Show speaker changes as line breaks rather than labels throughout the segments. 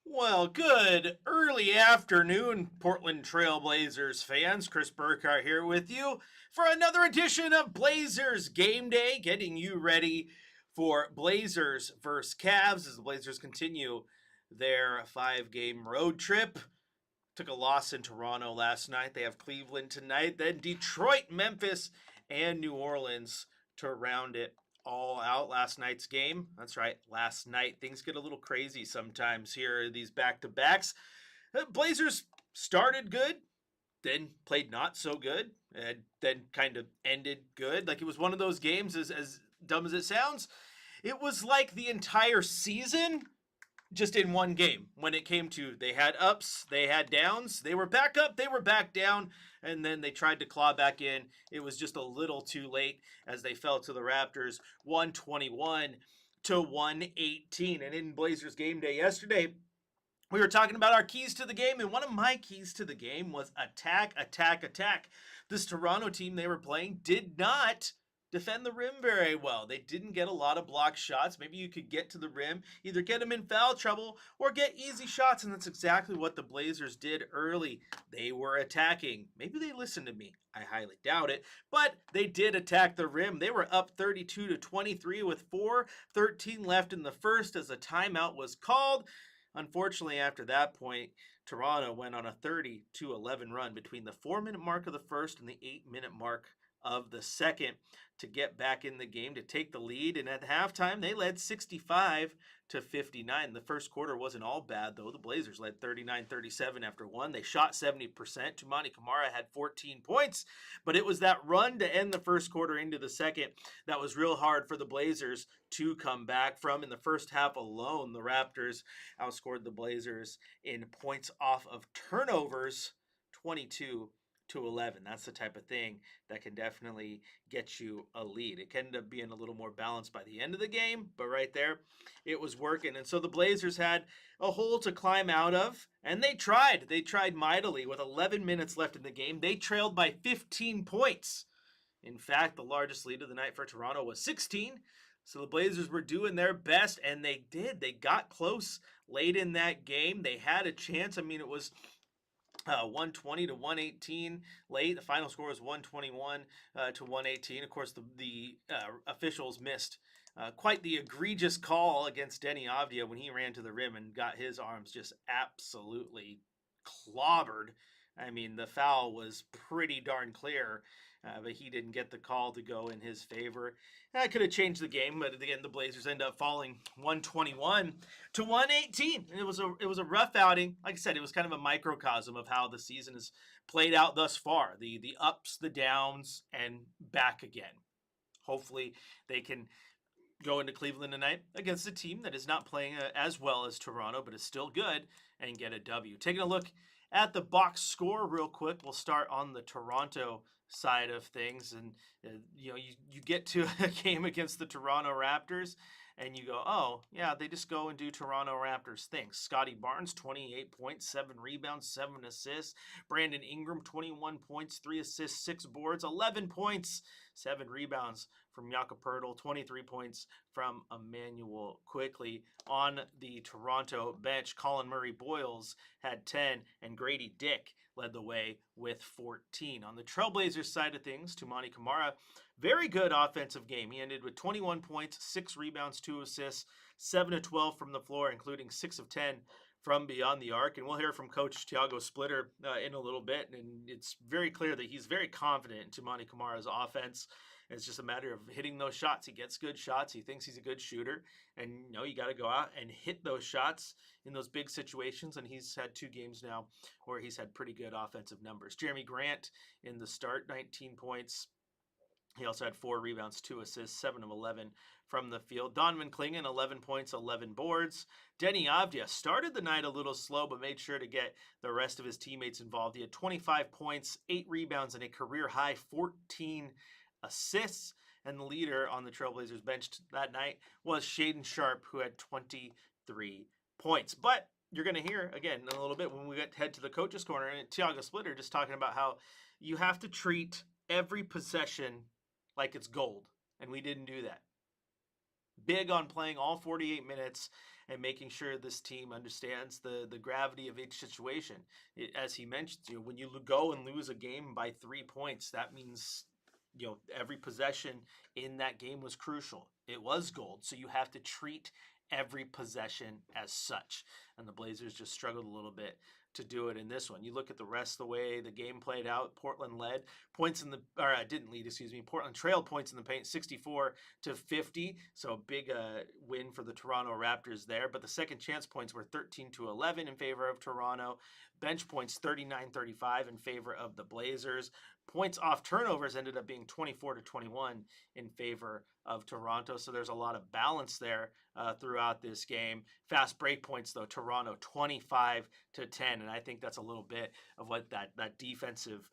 Well, good early afternoon, Portland Trailblazers fans. Chris Burkhardt here with you for another edition of Blazers Game Day, getting you ready for Blazers versus Cavs as the Blazers continue their 5-game road trip. Took a loss in Toronto last night. They have Cleveland tonight, then Detroit, Memphis, and New Orleans to round it all out. Last night's game. That's right, last night. Things get a little crazy sometimes here, these back to backs. Blazers started good, then played not so good, and then kind of ended good. Like it was one of those games, as dumb as it sounds. It was like the entire season just in one game when it came to they had ups, they had downs, they were back up, they were back down, and then they tried to claw back in. It was just a little too late as they fell to the Raptors 121 to 118. And in Blazers game day yesterday, we were talking about our keys to the game, and one of my keys to the game was attack, attack, attack. This Toronto team they were playing did not defend the rim very well. They didn't get a lot of block shots. Maybe you could get to the rim, either get them in foul trouble or get easy shots, and that's exactly what the Blazers did early. They were attacking. Maybe they listened to me. I highly doubt it, but they did attack the rim. They were up 32 to 23 with 4:13 left in the first as a timeout was called. Unfortunately, after that point, Toronto went on a 30-11 run between the 4-minute mark of the first and the 8-minute mark of the second to get back in the game to take the lead. And at halftime, they led 65 to 59. The first quarter wasn't all bad, though. The Blazers led 39-37 after one. They shot 70%. Tumani Kamara had 14 points, but it was that run to end the first quarter into the second that was real hard for the Blazers to come back from. In the first half alone, the Raptors outscored the Blazers in points off of turnovers 22-11. That's the type of thing that can definitely get you a lead. It can end up being a little more balanced by the end of the game, but right there, it was working. And so the Blazers had a hole to climb out of, and they tried. They tried mightily. With 11 minutes left in the game, they trailed by 15 points. In fact, the largest lead of the night for Toronto was 16. So the Blazers were doing their best, and they did. They got close late in that game. They had a chance. I mean, it was 120 to 118 late. The final score was 121 to 118. Of course, the officials missed quite the egregious call against Denny Avdia when he ran to the rim and got his arms just absolutely clobbered. I mean, the foul was pretty darn clear, but he didn't get the call to go in his favor. That could have changed the game, but again, the Blazers end up falling 121 to 118. And it was a rough outing. Like I said, it was kind of a microcosm of how the season has played out thus far. The ups, the downs, and back again. Hopefully, they can go into Cleveland tonight against a team that is not playing as well as Toronto, but is still good, and get a W. Taking a look at the box score real quick, we'll start on the Toronto side of things. And, you get to a game against the Toronto Raptors, and you go, oh, yeah, they just go and do Toronto Raptors things. Scotty Barnes, 28 points, 7 rebounds, 7 assists. Brandon Ingram, 21 points, 3 assists, 6 boards, 11 points, 7 rebounds from Jakob Poeltl, 23 points from Emmanuel Quickly. On the Toronto bench, Colin Murray-Boyles had 10, and Grady Dick led the way with 14. On the Trailblazers side of things, Tumani Kamara, very good offensive game. He ended with 21 points, 6 rebounds, 2 assists, 7 of 12 from the floor, including 6 of 10 from beyond the arc. And we'll hear from Coach Thiago Splitter in a little bit. And it's very clear that he's very confident in Tumani Kamara's offense. It's just a matter of hitting those shots. He gets good shots. He thinks he's a good shooter. And, you got to go out and hit those shots in those big situations. And he's had 2 games now where he's had pretty good offensive numbers. Jeremy Grant in the start, 19 points. He also had 4 rebounds, 2 assists, 7 of 11 from the field. Donovan Clingan, 11 points, 11 boards. Denny Avdia started the night a little slow, but made sure to get the rest of his teammates involved. He had 25 points, 8 rebounds, and a career-high 14 assists. And the leader on the Trailblazers bench that night was Shaedon Sharpe, who had 23 points. But you're going to hear, again, in a little bit when we head to the coach's corner, and Thiago Splitter just talking about how you have to treat every possession like it's gold, and we didn't do that. big on playing all 48 minutes and making sure this team understands the gravity of each situation. As he mentioned, when you go and lose a game by 3 points, that means every possession in that game was crucial. It was gold, so you have to treat every possession as such. And the Blazers just struggled a little bit to do it in this one. You look at the rest of the way the game played out. Portland led points in the, or didn't lead, excuse me. Portland trailed points in the paint, 64-50. So a big win for the Toronto Raptors there. But the second chance points were 13-11 in favor of Toronto. Bench points 39-35 in favor of the Blazers. Points off turnovers ended up being 24-21 in favor of Toronto. So there's a lot of balance there throughout this game. Fast break points, though, Toronto 25-10. And I think that's a little bit of what that defensive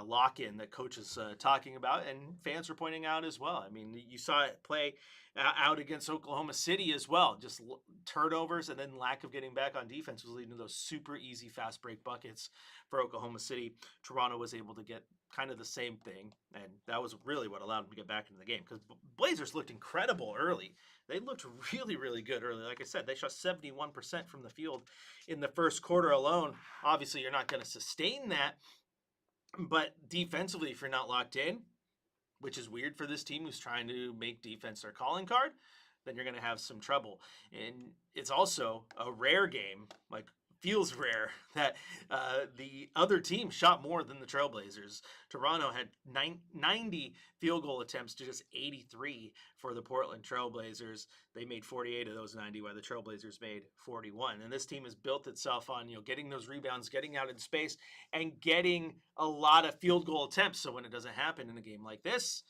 lock-in that coach is talking about and fans were pointing out as well. I mean, you saw it play out against Oklahoma City as well. Just turnovers and then lack of getting back on defense was leading to those super easy fast break buckets for Oklahoma City. Toronto was able to get kind of the same thing, and that was really what allowed them to get back into the game because Blazers looked incredible early. They looked really, really good early. Like I said, they shot 71% from the field in the first quarter alone. Obviously, you're not going to sustain that, but defensively, if you're not locked in, which is weird for this team who's trying to make defense their calling card, then you're going to have some trouble. And it's also a rare game, like feels rare, that the other team shot more than the Trailblazers. Toronto had 90 field goal attempts to just 83 for the Portland Trailblazers. They made 48 of those 90, while the Trailblazers made 41. And this team has built itself on getting those rebounds, getting out in space, and getting a lot of field goal attempts. So when it doesn't happen in a game like this,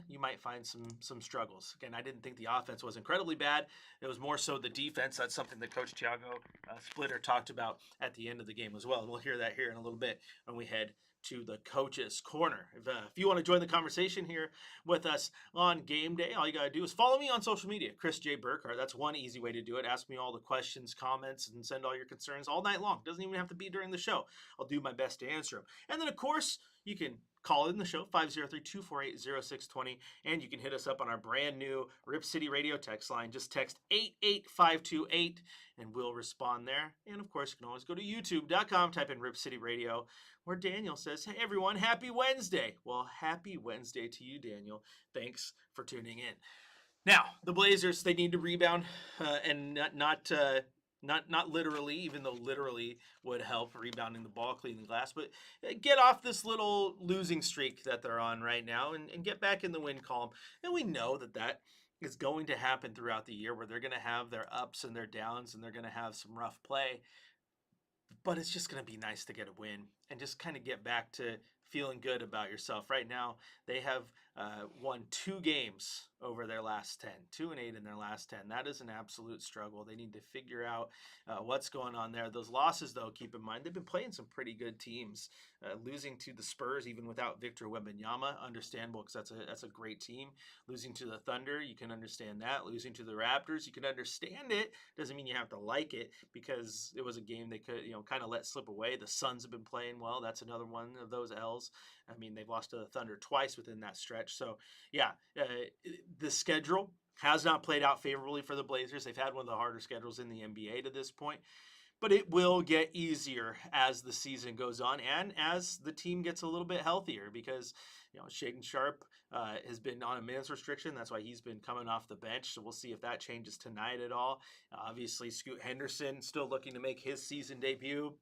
you might find some struggles. Again, I didn't think the offense was incredibly bad. It was more so the defense. That's something that Coach Thiago Splitter talked about at the end of the game as well. And we'll hear that here in a little bit when we head to the Coach's Corner. If you want to join the conversation here with us on Game Day, all you got to do is follow me on social media, Chris J. Burkhardt. That's one easy way to do it. Ask me all the questions, comments, and send all your concerns all night long. Doesn't even have to be during the show. I'll do my best to answer them. And then, of course, you can call in the show, 503-248-0620, and you can hit us up on our brand new Rip City Radio text line. Just text 88528, and we'll respond there. And, of course, you can always go to youtube.com, type in Rip City Radio, where Daniel says, hey, everyone, happy Wednesday. Well, happy Wednesday to you, Daniel. Thanks for tuning in. Now, the Blazers, they need to rebound and not literally, even though literally would help rebounding the ball, cleaning the glass, but get off this little losing streak that they're on right now and get back in the win column. And we know that is going to happen throughout the year, where they're going to have their ups and their downs and they're going to have some rough play. But it's just going to be nice to get a win and just kind of get back to feeling good about yourself. Right now, they have won 2 games over their last 10, 2-8 in their last 10. That is an absolute struggle. They need to figure out what's going on there. Those losses, though, keep in mind, they've been playing some pretty good teams. Losing to the Spurs, even without Victor Wembanyama, understandable because that's a great team. Losing to the Thunder, you can understand that. Losing to the Raptors, you can understand it. Doesn't mean you have to like it, because it was a game they could kind of let slip away. The Suns have been playing well. That's another one of those L's. I mean, they've lost to the Thunder twice within that stretch. So, yeah, the schedule has not played out favorably for the Blazers. They've had one of the harder schedules in the NBA to this point. But it will get easier as the season goes on and as the team gets a little bit healthier, because Shaedon Sharpe has been on a minutes restriction. That's why he's been coming off the bench. So we'll see if that changes tonight at all. Obviously, Scoot Henderson still looking to make his season debut.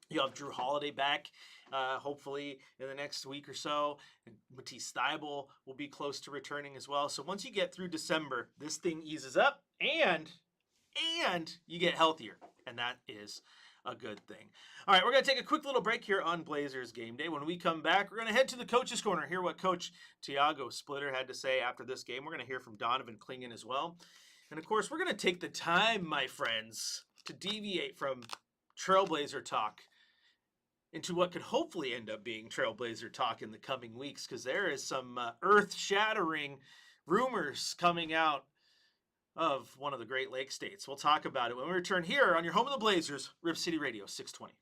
You have Drew Holiday back, hopefully in the next week or so. And Matisse Thybulle will be close to returning as well. So once you get through December, this thing eases up and you get healthier. And that is a good thing. All right, we're going to take a quick little break here on Blazers Game Day. When we come back, we're going to head to the Coach's Corner, hear what Coach Thiago Splitter had to say after this game. We're going to hear from Donovan Clingan as well. And, of course, we're going to take the time, my friends, to deviate from Trailblazer talk into what could hopefully end up being Trailblazer talk in the coming weeks, because there is some earth-shattering rumors coming out of one of the Great Lakes states. We'll talk about it when we return here on your home of the Blazers, Rip City Radio 620.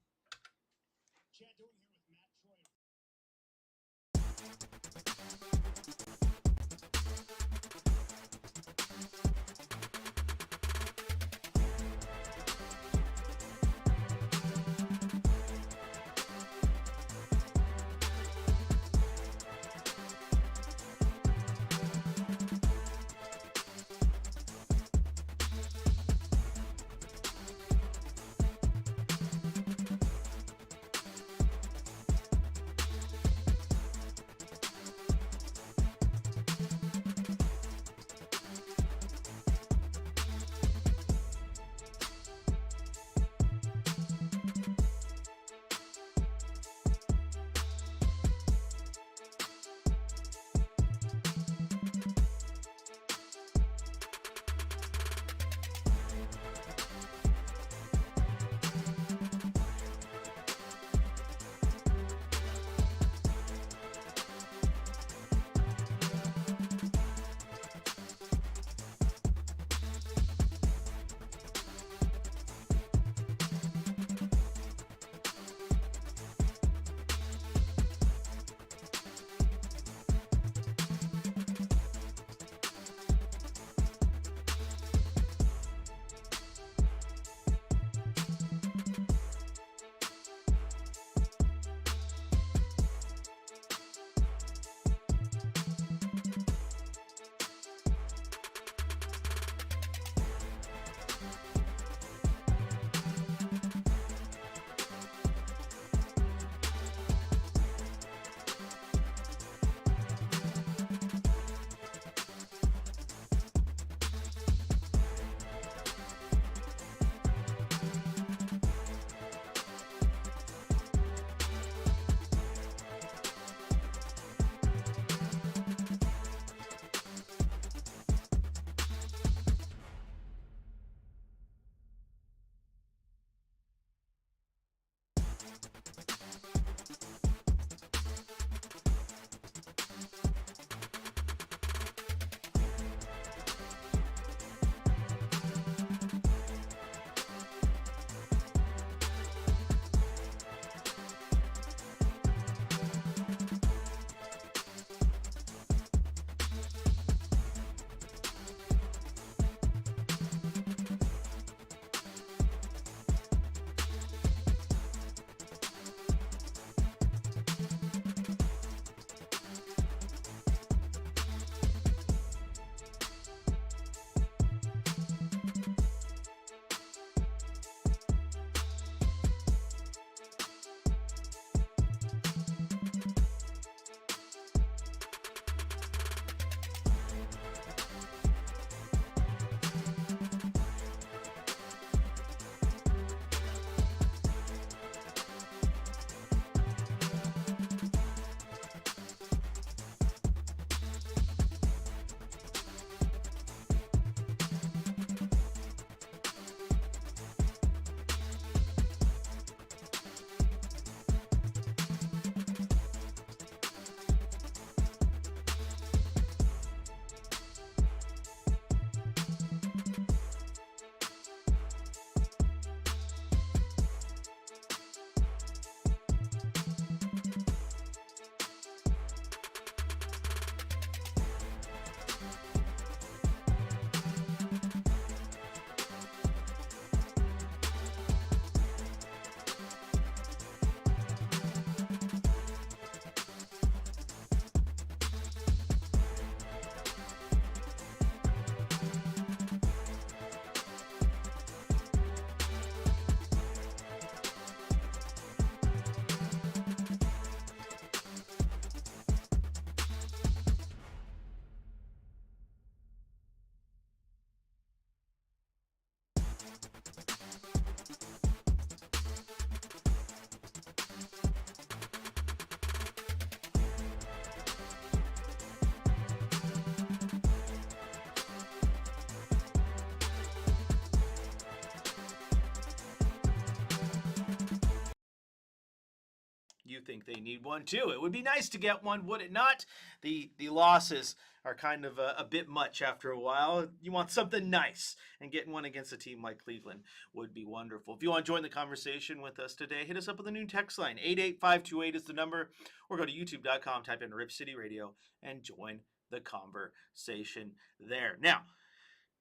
think they need one too. It would be nice to get one, would it not? The losses are kind of a bit much after a while. You want something nice, and getting one against a team like Cleveland would be wonderful. If you want to join the conversation with us today, hit us up with a new text line. 88528 is the number, or go to youtube.com, type in Rip City Radio, and join the conversation there. Now,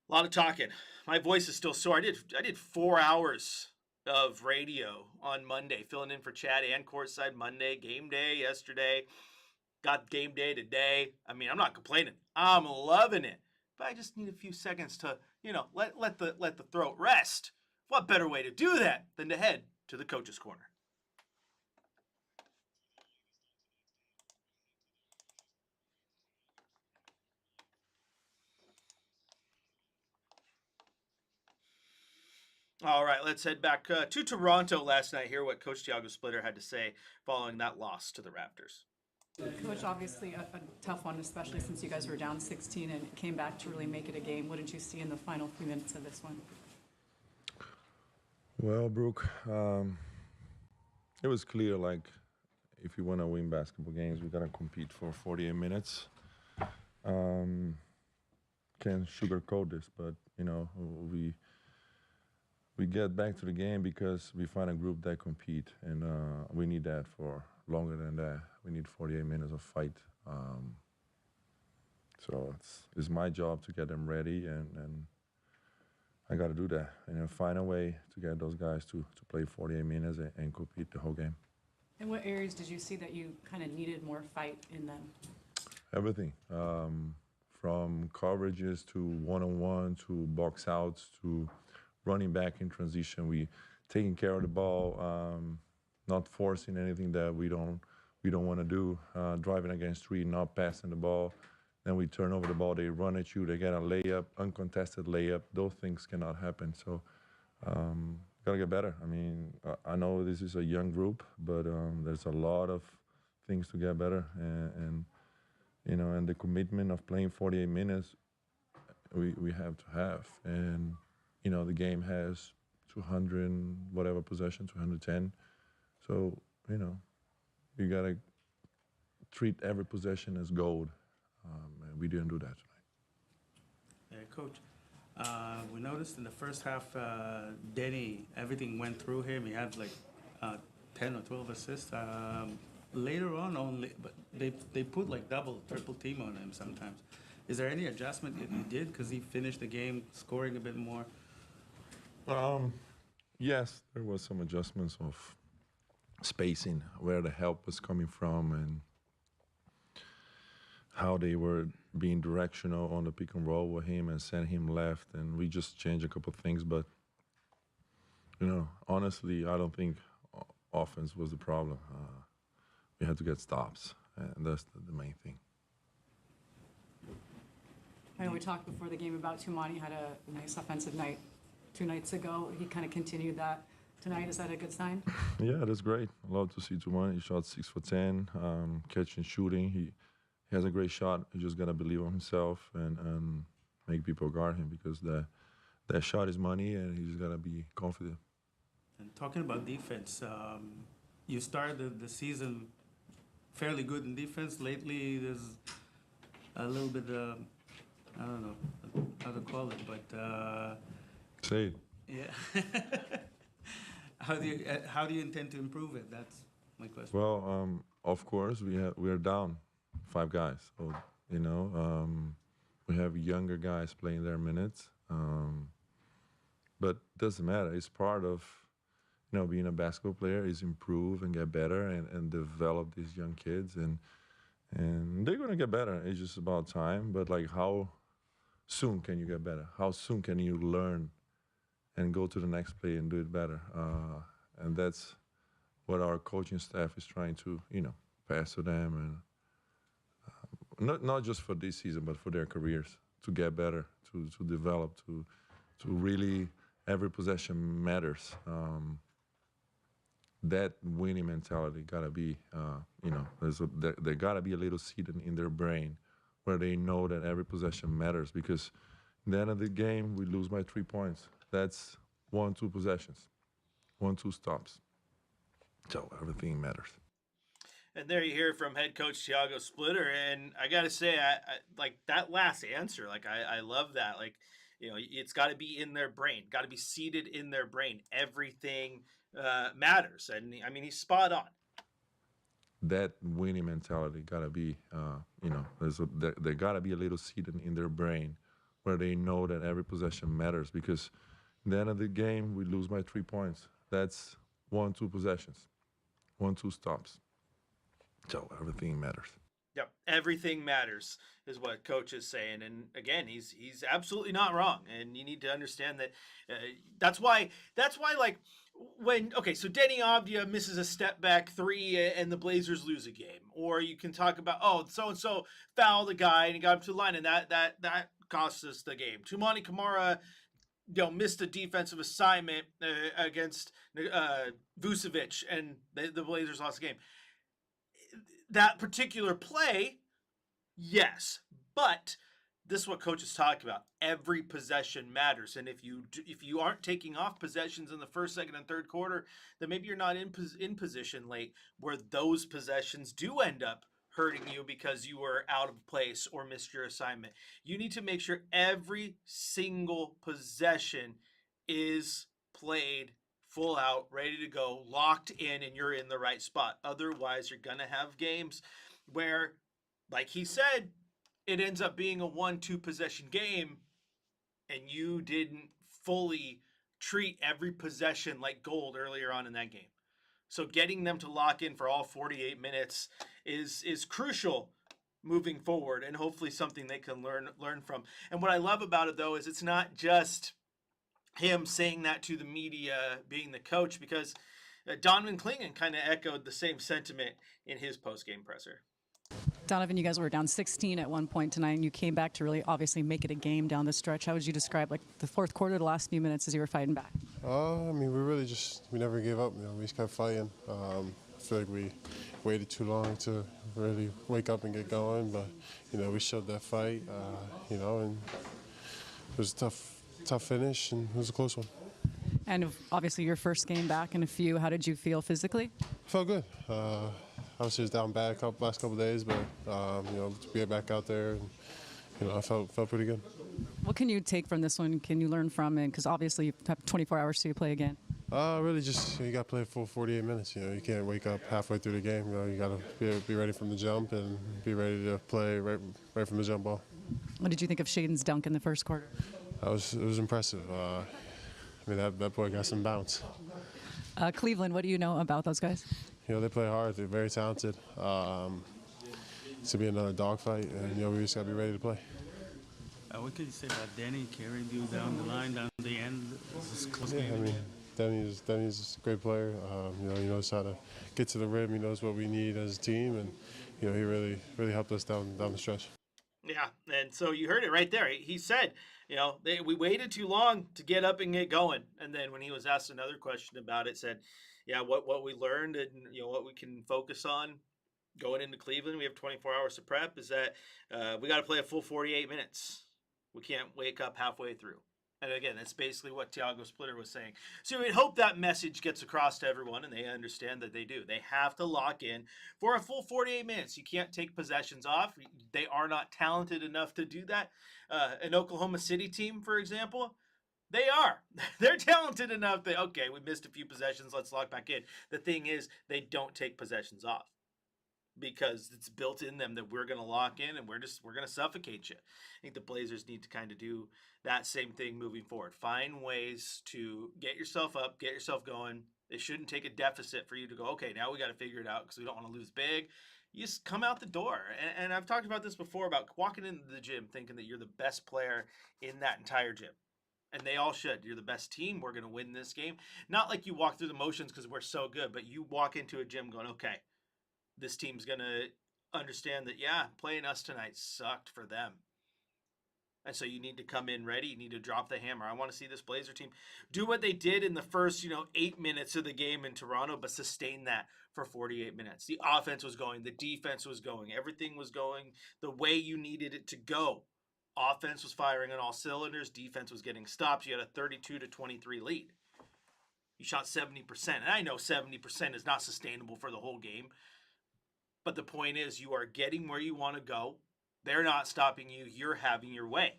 a lot of talking. My voice is still sore. I did 4 hours of radio on Monday, filling in for Chad and Courtside Monday, game day yesterday. Got game day today. I mean, I'm not complaining. I'm loving it. But I just need a few seconds to, let the throat rest. What better way to do that than to head to the Coach's Corner? All right, let's head back to Toronto last night. Hear what Coach Thiago Splitter had to say following that loss to the Raptors.
Coach, obviously a tough one, especially since you guys were down 16 and came back to really make it a game. What did you see in the final few minutes of this one?
Well, Brooke, it was clear, like, if you want to win basketball games, we got to compete for 48 minutes. Can't sugarcoat this, but, we get back to the game because we find a group that compete, and we need that for longer than that. We need 48 minutes of fight. So it's my job to get them ready, and I got to do that. And find a way to get those guys to play 48 minutes and compete the whole game.
In what areas did you see that you kind of needed more fight in them?
Everything. From coverages to one-on-one to box outs to running back in transition. We taking care of the ball, not forcing anything that we don't want to do. Driving against three, not passing the ball. Then we turn over the ball. They run at you. They get a layup, uncontested layup. Those things cannot happen. So gotta get better. I mean, I know this is a young group, but there's a lot of things to get better, and the commitment of playing 48 minutes, we have to have. And the game has 200 and whatever possession, 210. So, you got to treat every possession as gold. And we didn't do that tonight.
Yeah, Coach, we noticed in the first half, Denny, everything went through him. He had like 10 or 12 assists. Later on, but they put like double, triple team on him sometimes. Is there any adjustment that you did because he finished the game scoring a bit more?
Yes, there was some adjustments of spacing, where the help was coming from, and how they were being directional on the pick and roll with him and send him left, and we just changed a couple of things. But honestly, I don't think offense was the problem. We had to get stops, and that's the main thing.
I know we talked before the game about Tumani had a nice offensive night 2 nights ago. He kind of continued that tonight. Is that a good sign?
Yeah, that's great. I love to see Tumani. He shot 6 for 10, catching, shooting. He has a great shot. He just gotta believe in himself and make people guard him, because that shot is money, and he just gotta be confident.
And talking about defense, you started the season fairly good in defense. Lately, there's a little bit, I don't know how to call it, but
Say it.
yeah. How do you intend to improve it? That's my question.
Well, of course, we are down 5 guys, so we have younger guys playing their minutes, but doesn't matter. It's part of being a basketball player, is improve and get better and develop these young kids, and they're gonna get better. It's just about time. But like, how soon can you get better? How soon can you learn and go to the next play and do it better? And that's what our coaching staff is trying to pass to them, and not just for this season, but for their careers, to get better, to develop, to really, every possession matters. That winning mentality gotta be, there gotta be a little seed in their brain where they know that every possession matters, because at the end of the game, we lose by 3 points. That's 1-2 possessions, 1-2 stops. So everything matters.
And there you hear from head coach Thiago Splitter, and I gotta say, I like that last answer. Like I love that. Like it's got to be in their brain, got to be seated in their brain. Everything matters, and I mean he's spot on.
That winning mentality gotta be, there gotta be a little seed in their brain where they know that every possession matters, because at the end of the game, we lose by 3 points. That's 1-2 possessions, 1-2 stops. So everything matters.
Yep, everything matters is what coach is saying, and again, he's absolutely not wrong. And you need to understand that. That's why like when so Denny Avdia misses a step back three and the Blazers lose a game, or you can talk about so and so fouled a guy and he got up to the line and that cost us the game. Tumani Kamara missed a defensive assignment against Vucevic and the Blazers lost the game. That particular play, yes, but this is what coach is talking about. Every possession matters, and if you aren't taking off possessions in the first, second, and third quarter, then maybe you're not in position late where those possessions do end up hurting you because you were out of place or missed your assignment. You need to make sure every single possession is played full out, ready to go, locked in, and you're in the right spot. Otherwise, you're going to have games where, like he said, it ends up being a 1-2 possession game, and you didn't fully treat every possession like gold earlier on in that game. So getting them to lock in for all 48 minutes is crucial moving forward, and hopefully something they can learn from. And what I love about it, though, is it's not just him saying that to the media, being the coach, because Donovan Clingan kind of echoed the same sentiment in his post-game presser.
Donovan, you guys were down 16 at one point tonight, and you came back to really obviously make it a game down the stretch. How would you describe like the fourth quarter, the last few minutes as you were fighting back?
I mean, we never gave up. We just kept fighting. I feel like we waited too long to really wake up and get going, but we showed that fight. And it was a tough finish, and it was a close one.
And obviously your first game back in a few. How did you feel physically?
I felt good. Obviously, was down bad last couple of days, but to be back out there, and I felt pretty good.
What can you take from this one? Can you learn from it? Because obviously you have 24 hours to play again.
Really, just you got to play a full 48 minutes. You can't wake up halfway through the game. You got to be ready from the jump and be ready to play right from the jump ball.
What did you think of Shaden's dunk in the first quarter?
It was impressive. I mean, that boy got some bounce.
Cleveland, what do you know about those guys?
They play hard. They're very talented. It's to be another dogfight, and we just got to be ready to play.
What can you say about Denny carrying you down the line, down the end? This is close game.
I mean, Denny's a great player. He knows how to get to the rim. He knows what we need as a team, and he really helped us down the stretch.
Yeah, and so you heard it right there. He said, we waited too long to get up and get going. And then when he was asked another question about it, said, yeah, what we learned and what we can focus on going into Cleveland. We have 24 hours to prep. Is that we got to play a full 48 minutes. We can't wake up halfway through. And again, that's basically what Thiago Splitter was saying. So we hope that message gets across to everyone and they understand that they do. They have to lock in for a full 48 minutes. You can't take possessions off. They are not talented enough to do that. An Oklahoma City team, for example, they are. They're talented enough that, okay, we missed a few possessions. Let's lock back in. The thing is, they don't take possessions off, because it's built in them that we're going to lock in and we're going to suffocate you. I think the Blazers need to kind of do that same thing moving forward. Find ways to get yourself up, get yourself going. It shouldn't take a deficit for you to go, okay, now we got to figure it out because we don't want to lose big. You just come out the door. And I've talked about this before about walking into the gym thinking that you're the best player in that entire gym. And they all should. You're the best team. We're going to win this game. Not like you walk through the motions because we're so good, but you walk into a gym going, okay, this team's going to understand that, yeah, playing us tonight sucked for them. And so you need to come in ready. You need to drop the hammer. I want to see this Blazer team do what they did in the first, 8 minutes of the game in Toronto, but sustain that for 48 minutes. The offense was going. The defense was going. Everything was going the way you needed it to go. Offense was firing on all cylinders. Defense was getting stops. You had a 32-23 lead. You shot 70%. And I know 70% is not sustainable for the whole game. But the point is, you are getting where you want to go. They're not stopping you. You're having your way.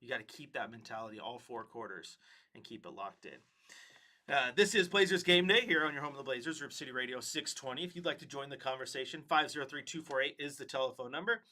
You got to keep that mentality all 4 quarters and keep it locked in. This is Blazers Game Day here on your home of the Blazers, Rip City Radio 620. If you'd like to join the conversation, 503-248 is the telephone number.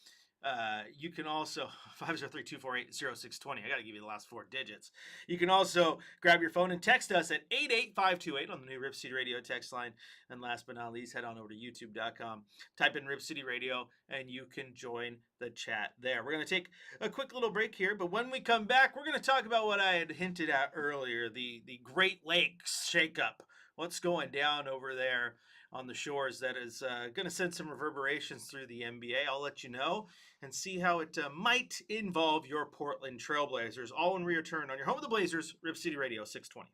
You can also 503-248-0620. I got to give you the last 4 digits. You can also grab your phone and text us at 88528 on the new Rip City Radio text line. And last but not least, head on over to youtube.com, type in Rip City Radio, and you can join the chat there. We're going to take a quick little break here, but when we come back, we're going to talk about what I had hinted at earlier, the Great Lakes shakeup. What's going down over there on the shores that is going to send some reverberations through the NBA. I'll let you know and see how it might involve your Portland Trailblazers. All when we return on your home of the Blazers, Rip City Radio 620.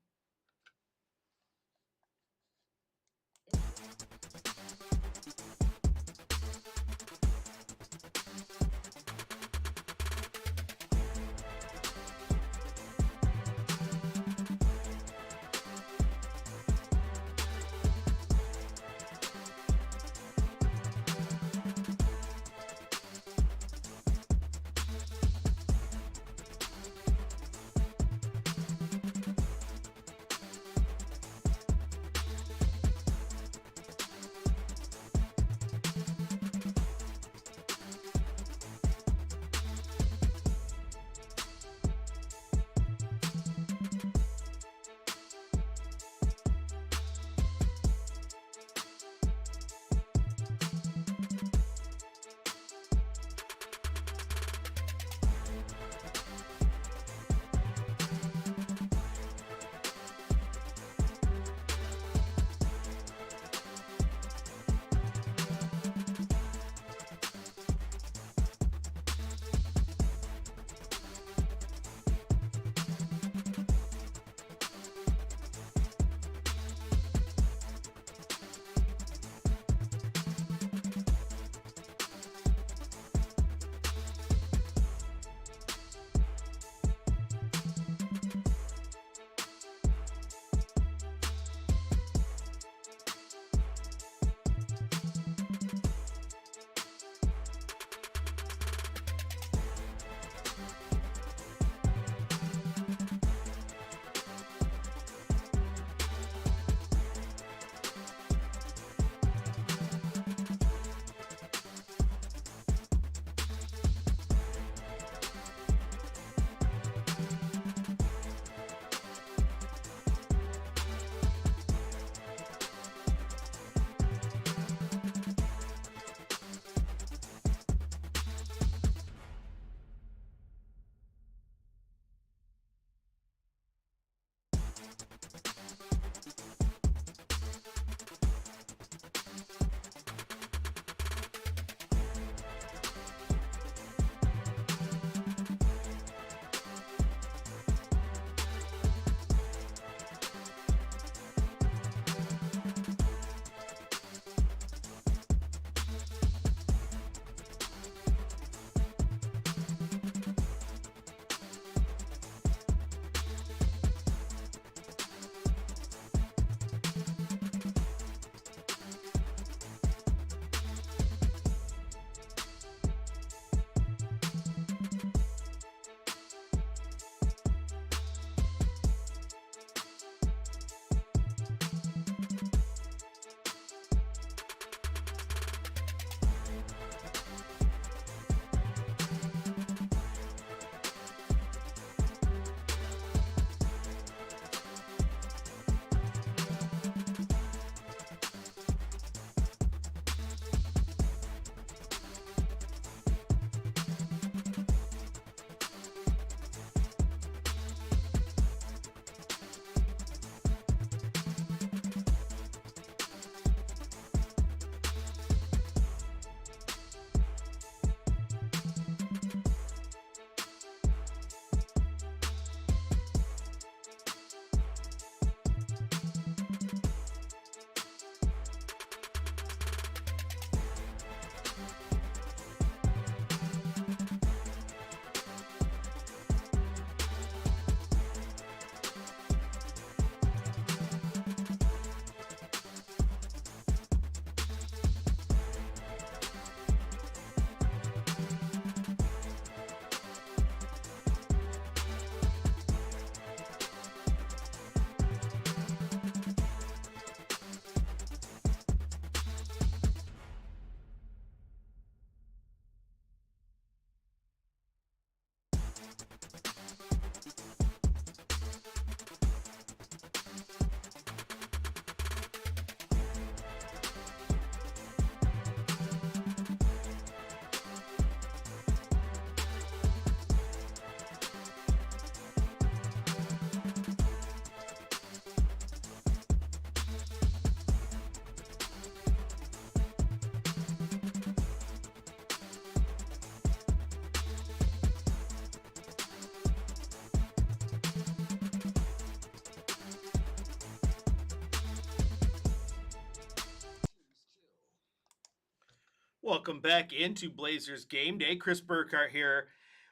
Welcome back into Blazers Game Day. Chris Burkhardt here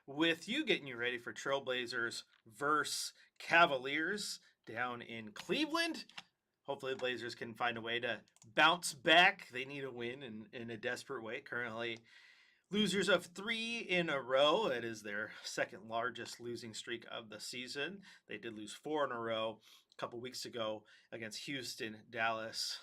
with you, getting you ready for Trailblazers versus Cavaliers down in Cleveland. Hopefully the Blazers can find a way to bounce back. They need a win in a desperate way. Currently losers of 3 in a row. It is their second largest losing streak of the season. They did lose 4 in a row a couple weeks ago against Houston, Dallas,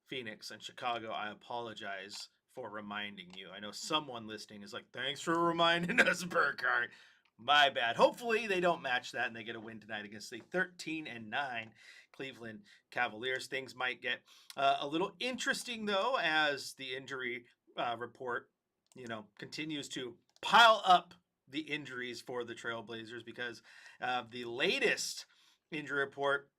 Phoenix, and Chicago. I apologize for reminding you. I know someone listening is like, thanks for reminding us, Burkhardt. My bad. Hopefully they don't match that and they get a win tonight against the 13-9 Cleveland Cavaliers. Things might get a little interesting though, as the injury report, continues to pile up the injuries for the Trailblazers, because the latest injury report,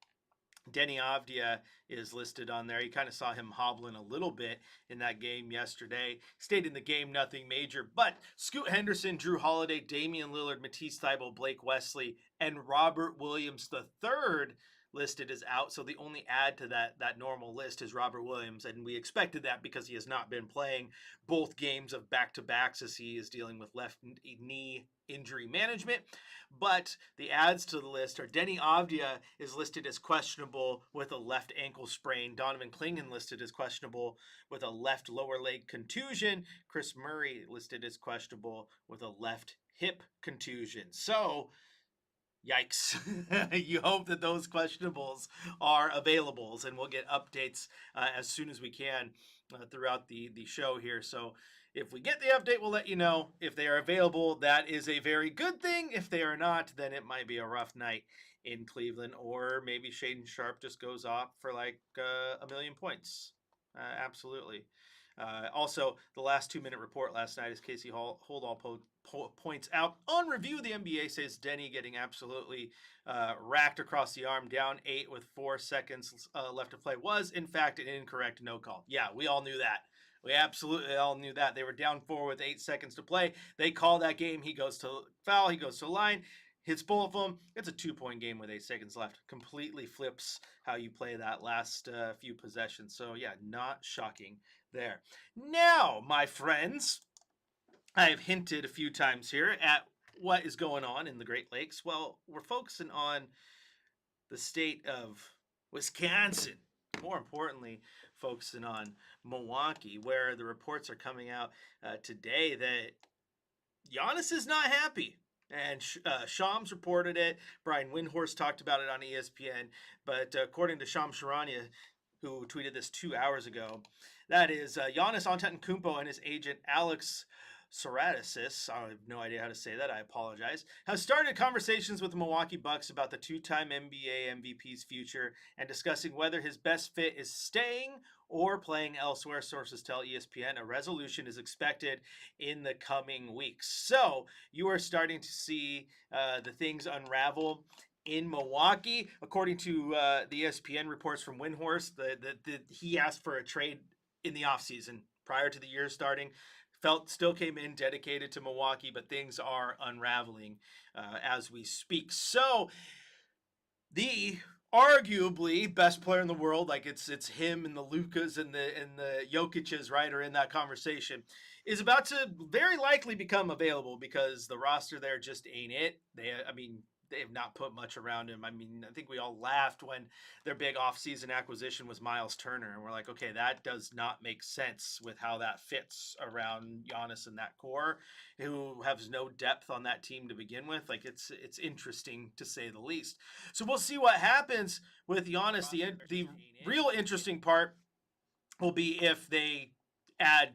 Denny Avdia is listed on there. You kind of saw him hobbling a little bit in that game yesterday. Stayed in the game, nothing major. But Scoot Henderson, Drew Holiday, Damian Lillard, Matisse Thybulle, Blake Wesley, and Robert Williams III listed as out. So the only add to that normal list is Robert Williams. And we expected that because he has not been playing both games of back-to-backs, as he is dealing with left knee injury management. But the adds to the list are Denny Avdia is listed as questionable with a left ankle sprain. Donovan Clingan listed as questionable with a left lower leg contusion. Chris Murray listed as questionable with a left hip contusion. So, yikes. You hope that those questionables are availables, and we'll get updates as soon as we can throughout the show here. So if we get the update, we'll let you know. If they are available, that is a very good thing. If they are not, then it might be a rough night in Cleveland, or maybe Shaden Sharp just goes off for like a million points. Absolutely. Also, the last 2-minute report last night, as Casey Holdall points out on review, the NBA says Denny getting absolutely racked across the arm, down 8 with 4 seconds left to play, was in fact an incorrect no call. Yeah, we all knew that. We absolutely all knew that. They were down 4 with 8 seconds to play. They call that game. He goes to foul. He goes to the line. Hits both of them. It's a 2-point game with 8 seconds left. Completely flips how you play that last few possessions. So, yeah, not shocking there. Now, my friends, I have hinted a few times here at what is going on in the Great Lakes. Well, we're focusing on the state of Wisconsin. More importantly, focusing on Milwaukee, where the reports are coming out today that Giannis is not happy. And Shams reported it. Brian Windhorst talked about it on ESPN. But according to Shams Charania, who tweeted this 2 hours ago, that is Giannis Antetokounmpo and his agent Alex Seratisis, I have no idea how to say that, I apologize, has started conversations with the Milwaukee Bucks about the 2-time NBA MVP's future and discussing whether his best fit is staying or playing elsewhere. Sources tell ESPN a resolution is expected in the coming weeks. So you are starting to see the things unravel in Milwaukee. According to the ESPN reports from Windhorst, he asked for a trade in the offseason prior to the year starting. Still came in dedicated to Milwaukee, but things are unraveling as we speak. So the arguably best player in the world, like it's him and the Lukas and the Jokic's, right, are in that conversation, is about to very likely become available, because the roster there just ain't it. They have not put much around him. I think we all laughed when their big offseason acquisition was Miles Turner, and we're like, okay, that does not make sense with how that fits around Giannis and that core, who has no depth on that team to begin with. Like, it's interesting to say the least. So we'll see what happens with Giannis. The real interesting part will be if they add,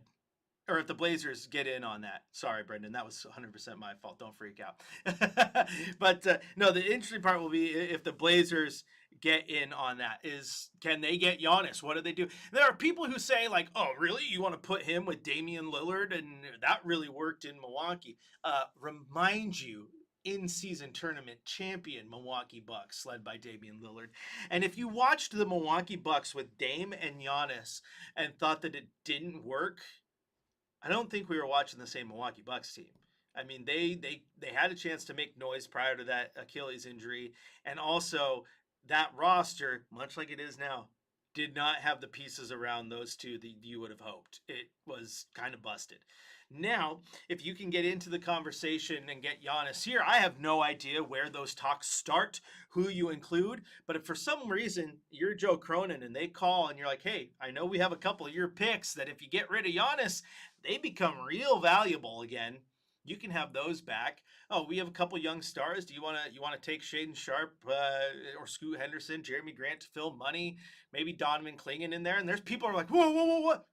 or if the Blazers get in on that. Sorry, Brendan, that was 100% my fault. Don't freak out. But no, the interesting part will be if the Blazers get in on that. Can they get Giannis? What do they do? There are people who say, like, oh, really? You want to put him with Damian Lillard? And that really worked in Milwaukee. Remind you, in-season tournament champion Milwaukee Bucks, led by Damian Lillard. And if you watched the Milwaukee Bucks with Dame and Giannis and thought that it didn't work, I don't think we were watching the same Milwaukee Bucks team. I mean, they had a chance to make noise prior to that Achilles injury, and also that roster, much like it is now, did not have the pieces around those two that you would have hoped. It was kind of busted. Now, if you can get into the conversation and get Giannis here, I have no idea where those talks start, who you include. But if for some reason you're Joe Cronin and they call and you're like, hey, I know we have a couple of your picks that if you get rid of Giannis, they become real valuable again. You can have those back. Oh, we have a couple young stars. Do you want to take Shaden Sharp or Scoot Henderson, Jeremy Grant to fill money? Maybe Donovan Clingan in there. And there's people who are like, whoa, whoa, whoa, what?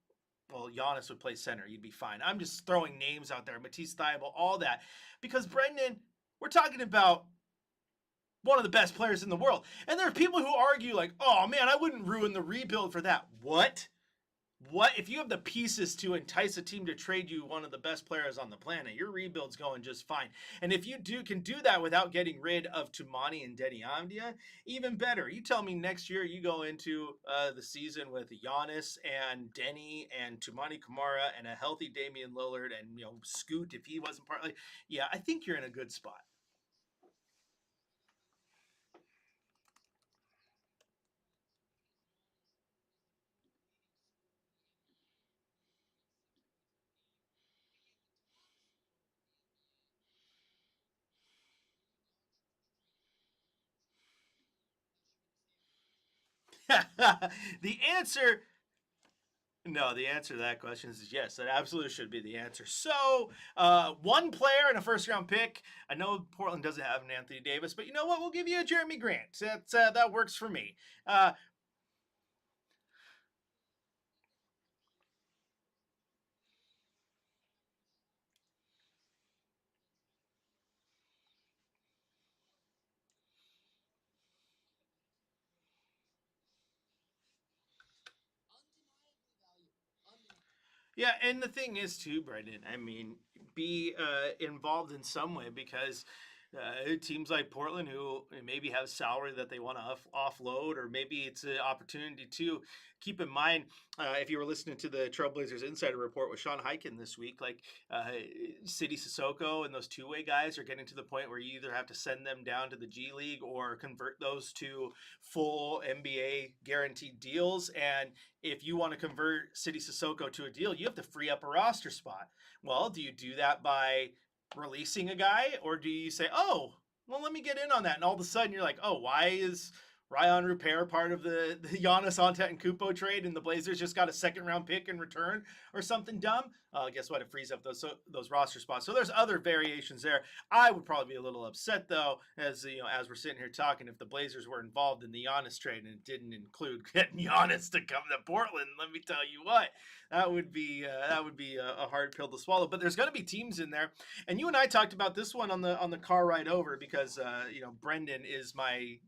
Well, Giannis would play center. You'd be fine. I'm just throwing names out there. Matisse Thybulle, all that. Because, Brendan, we're talking about one of the best players in the world. And there are people who argue like, oh, man, I wouldn't ruin the rebuild for that. What? What if you have the pieces to entice a team to trade you one of the best players on the planet? Your rebuild's going just fine. And if you can do that without getting rid of Tumani and Denny Avdia, even better. You tell me next year you go into the season with Giannis and Denny and Tumani Kamara and a healthy Damian Lillard and Scoot if he wasn't part. Yeah, I think you're in a good spot. The answer. No, the answer to that question is yes. That absolutely should be the answer. So, one player and a first-round pick. I know Portland doesn't have an Anthony Davis, but you know what? We'll give you a Jeremy Grant. That works for me. Yeah, and the thing is too, Brendan. I mean, be involved in some way because teams like Portland who maybe have salary that they want to offload, or maybe it's an opportunity to keep in mind. If you were listening to the Trailblazers Insider Report with Sean Hyken this week, like City Sissoko and those two-way guys are getting to the point where you either have to send them down to the G League or convert those to full NBA guaranteed deals. And if you want to convert City Sissoko to a deal, you have to free up a roster spot. Well, do you do that by releasing a guy, or do you say, oh, well, let me get in on that? And all of a sudden you're like, oh, why is Ryan Rupert part of the Giannis Antetokounmpo trade and the Blazers just got a second round pick in return or something dumb? Guess what? It frees up those roster spots. So there's other variations there. I would probably be a little upset though, as as we're sitting here talking, if the Blazers were involved in the Giannis trade and it didn't include getting Giannis to come to Portland. Let me tell you what, that would be a hard pill to swallow. But there's going to be teams in there, and you and I talked about this one on the car ride over because Brendan is my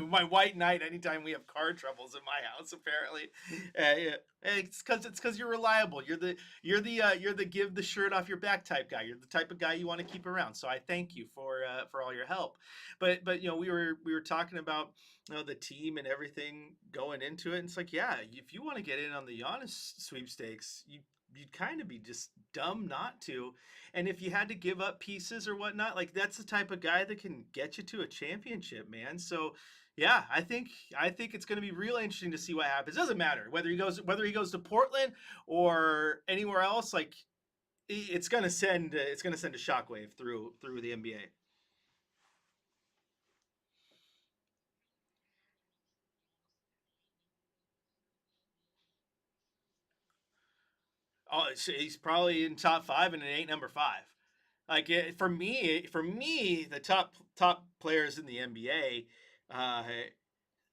my white knight anytime we have car troubles in my house. Apparently, it's because you're reliable. You're the give the shirt off your back type guy. You're the type of guy you want to keep around. So I thank you for all your help. But we were talking about the team and everything going into it. And it's like, yeah, if you want to get in on the Giannis sweepstakes, you'd kind of be just dumb not to. And if you had to give up pieces or whatnot, like that's the type of guy that can get you to a championship, man. So yeah, I think it's going to be real interesting to see what happens. It doesn't matter whether he goes to Portland or anywhere else. Like it's going to send a shockwave through the NBA. Oh, he's probably in top five, and it ain't number five. Like for me, the top players in the NBA,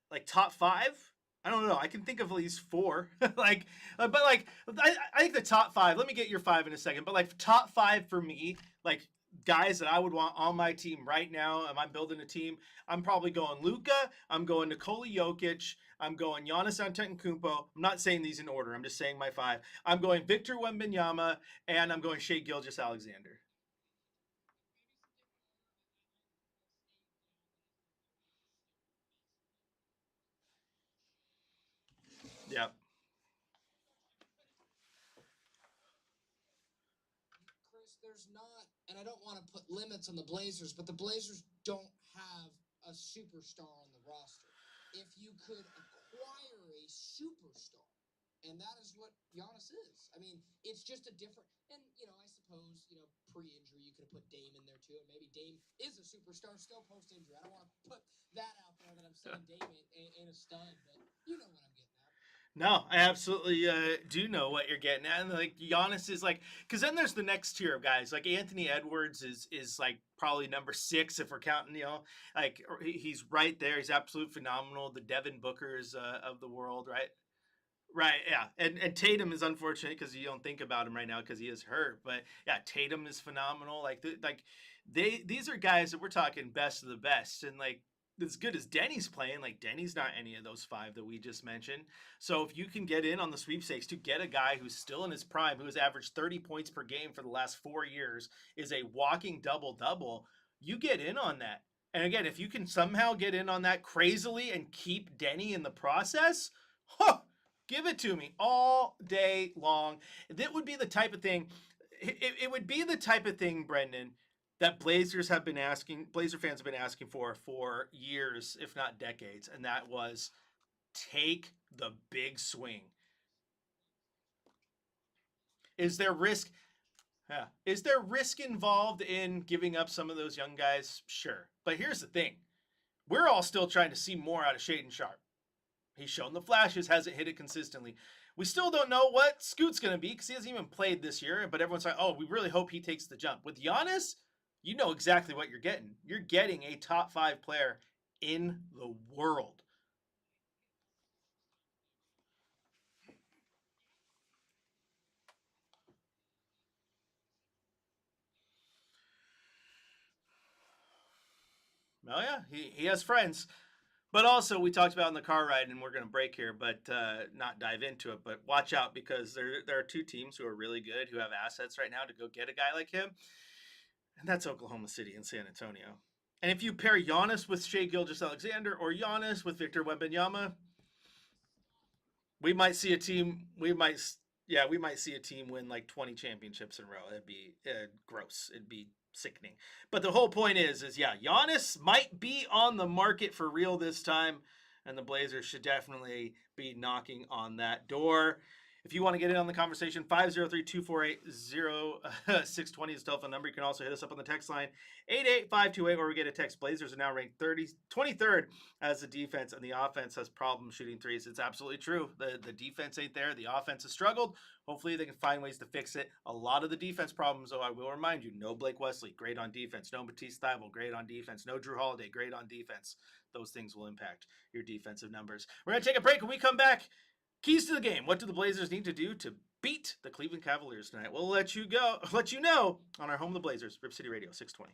like top five. I don't know. I can think of at least four. But I think the top five. Let me get your five in a second. But like top five for me, like guys that I would want on my team right now. Am I building a team? I'm probably going Luka. I'm going Nikola Jokic. I'm going Giannis Antetokounmpo. I'm not saying these in order. I'm just saying my five. I'm going Victor Wembanyama, and I'm going Shai Gilgeous-Alexander. Yeah.
Chris, there's not, and I don't want to put limits on the Blazers, but the Blazers don't have a superstar on the roster. If you could acquire a superstar. And that is what Giannis is. I mean, it's just a different. And I suppose pre-injury you could have put Dame in there too, and maybe Dame is a superstar still post-injury. I don't want to put that out there that I'm saying Dame ain't a stud, but you know what I'm getting at.
No, I absolutely do know what you're getting at. And like Giannis is like, because then there's the next tier of guys. Like Anthony Edwards is like probably number 6 if we're counting. Like he's right there. He's absolute phenomenal. The Devin Bookers of the world, right? Right, yeah, and Tatum is unfortunate because you don't think about him right now because he is hurt. But yeah, Tatum is phenomenal. These are guys that we're talking best of the best, and like as good as Denny's playing, like Denny's not any of those 5 that we just mentioned. So if you can get in on the sweepstakes to get a guy who's still in his prime, who has averaged 30 points per game for the last 4 years, is a walking double-double, you get in on that. And again, if you can somehow get in on that crazily and keep Denny in the process, give it to me all day long. That would be the type of thing. It would be the type of thing, Brendan, that Blazer fans have been asking for years, if not decades, and that was take the big swing. Is there risk? Yeah. Is there risk involved in giving up some of those young guys? Sure. But here's the thing. We're all still trying to see more out of Shaedon Sharpe. He's shown the flashes, hasn't hit it consistently. We still don't know what Scoot's going to be because he hasn't even played this year, but everyone's like, oh, we really hope he takes the jump. With Giannis, you know exactly what you're getting. You're getting a top 5 player in the world. Oh, yeah, he has friends. But also, we talked about in the car ride, and we're going to break here, but not dive into it. But watch out because there are 2 teams who are really good, who have assets right now to go get a guy like him. And that's Oklahoma City and San Antonio. And if you pair Giannis with Shai Gilgeous-Alexander or Giannis with Victor Wembanyama, we might see a team. We might see a team win like 20 championships in a row. It'd be gross. It'd be sickening. But the whole point is Giannis might be on the market for real this time, and the Blazers should definitely be knocking on that door. If you want to get in on the conversation, 503-248-0620 is the telephone number. You can also hit us up on the text line, 88528, where we get a text. Blazers are now ranked 23rd as the defense, and the offense has problems shooting threes. It's absolutely true. The defense ain't there. The offense has struggled. Hopefully they can find ways to fix it. A lot of the defense problems, though, I will remind you, no Blake Wesley, great on defense. No Matisse Thybulle, great on defense. No Drew Holiday, great on defense. Those things will impact your defensive numbers. We're going to take a break. When we come back, keys to the game. What do the Blazers need to do to beat the Cleveland Cavaliers tonight? We'll let you know on our Home of the Blazers, Rip City Radio 620.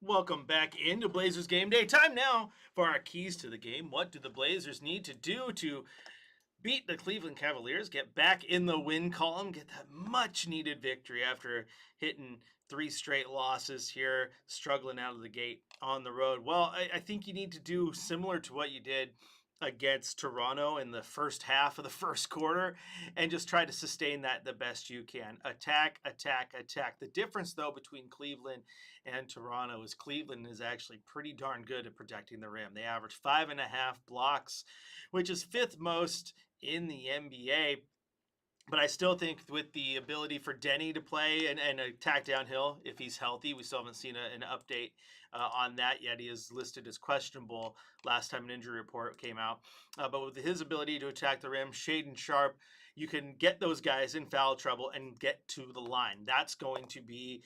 Welcome back into Blazers Game Day. Time now for our keys to the game. What do the Blazers need to do to beat the Cleveland Cavaliers, get back in the win column, get that much needed victory after hitting 3 straight losses here, struggling out of the gate on the road? Well, I think you need to do similar to what you did against Toronto in the first half of the first quarter and just try to sustain that the best you can. Attack, attack, attack. The difference, though, between Cleveland and Toronto is Cleveland is actually pretty darn good at protecting the rim. They average 5.5 blocks, which is 5th most in the NBA. But I still think with the ability for Denny to play and attack downhill, if he's healthy, we still haven't seen an update on that yet. He is listed as questionable last time an injury report came out. But with his ability to attack the rim, Shaedon Sharpe, you can get those guys in foul trouble and get to the line. That's going to be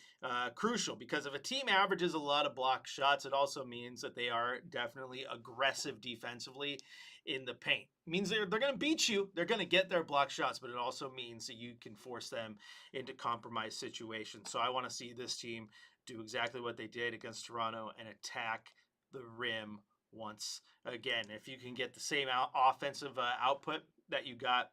crucial because if a team averages a lot of block shots, it also means that they are definitely aggressive defensively in the paint. It means they're going to beat you. They're going to get their block shots, but it also means that you can force them into compromised situations. So I want to see this team do exactly what they did against Toronto and attack the rim once again. If you can get the same offensive output that you got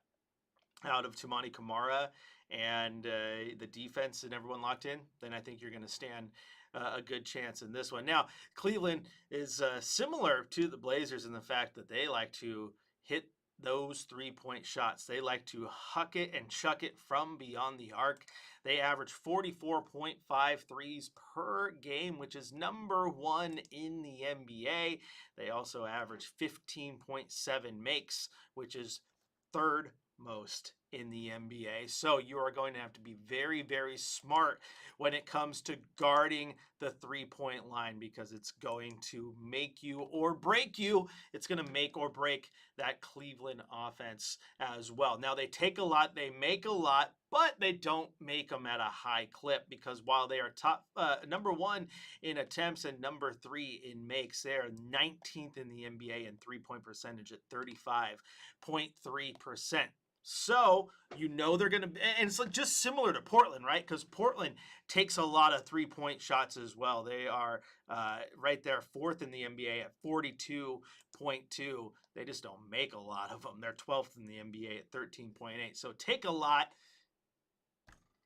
out of Toumani Camara and the defense and everyone locked in, then I think you're going to stand a good chance in this one. Now, Cleveland is similar to the Blazers in the fact that they like to hit those 3-point shots. They like to huck it and chuck it from beyond the arc. They average 44.5 threes per game, which is number 1 in the NBA. They also average 15.7 makes, which is 3rd most in the NBA. So you are going to have to be very, very smart when it comes to guarding the 3-point line because it's going to make you or break you. It's going to make or break that Cleveland offense as well. Now, they take a lot, they make a lot, but they don't make them at a high clip because while they are top number 1 in attempts and number 3 in makes, they are 19th in the NBA in 3-point percentage at 35.3%. So you know they're going to, and it's like just similar to Portland, right? Because Portland takes a lot of 3-point shots as well. They are right there, fourth in the NBA at 42.2. They just don't make a lot of them. They're 12th in the NBA at 13.8. So take a lot,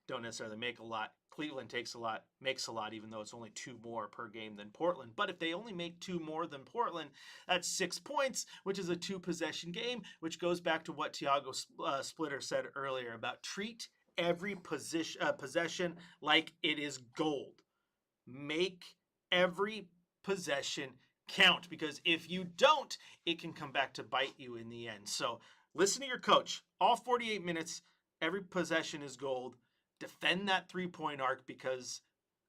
don't necessarily make a lot. Cleveland takes a lot, makes a lot, even though it's only 2 more per game than Portland. But if they only make 2 more than Portland, that's 6 points, which is a 2-possession game, which goes back to what Tiago Splitter said earlier about treat every possession like it is gold. Make every possession count, because if you don't, it can come back to bite you in the end. So listen to your coach. All 48 minutes, every possession is gold. Defend that 3-point arc, because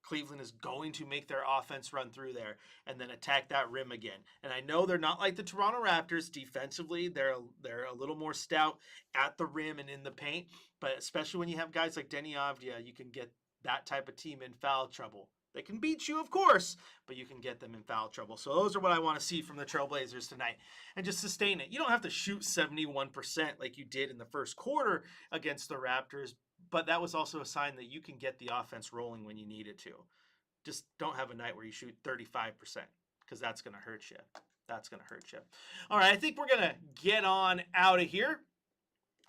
Cleveland is going to make their offense run through there, and then attack that rim again. And I know they're not like the Toronto Raptors defensively. They're a little more stout at the rim and in the paint, but especially when you have guys like Denny Avdia, you can get that type of team in foul trouble. They can beat you, of course, but you can get them in foul trouble. So those are what I want to see from the Trailblazers tonight, and just sustain it. You don't have to shoot 71% like you did in the first quarter against the Raptors, but that was also a sign that you can get the offense rolling when you need it to. Just don't have a night where you shoot 35%, because that's going to hurt you. That's going to hurt you. All right, I think we're going to get on out of here,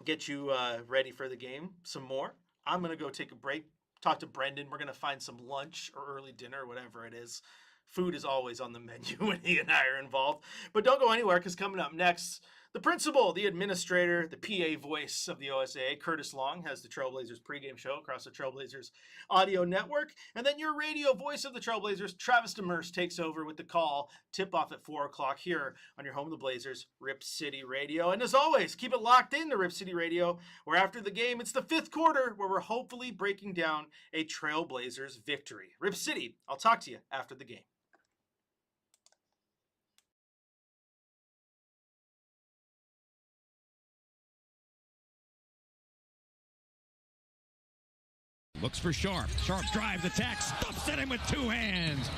get you ready for the game some more. I'm going to go take a break, talk to Brendan. We're going to find some lunch or early dinner, whatever it is. Food is always on the menu when he and I are involved. But don't go anywhere, because coming up next, the principal, the administrator, the PA voice of the OSAA, Curtis Long, has the Trailblazers pregame show across the Trailblazers audio network. And then your radio voice of the Trailblazers, Travis Demers, takes over with the call. Tip-off at 4 o'clock here on your home of the Blazers, Rip City Radio. And as always, keep it locked in to Rip City Radio, where after the game, it's the 5th quarter, where we're hopefully breaking down a Trailblazers victory. Rip City, I'll talk to you after the game.
Looks for Sharp. Sharp drives, attacks, stuffs at him with 2 hands.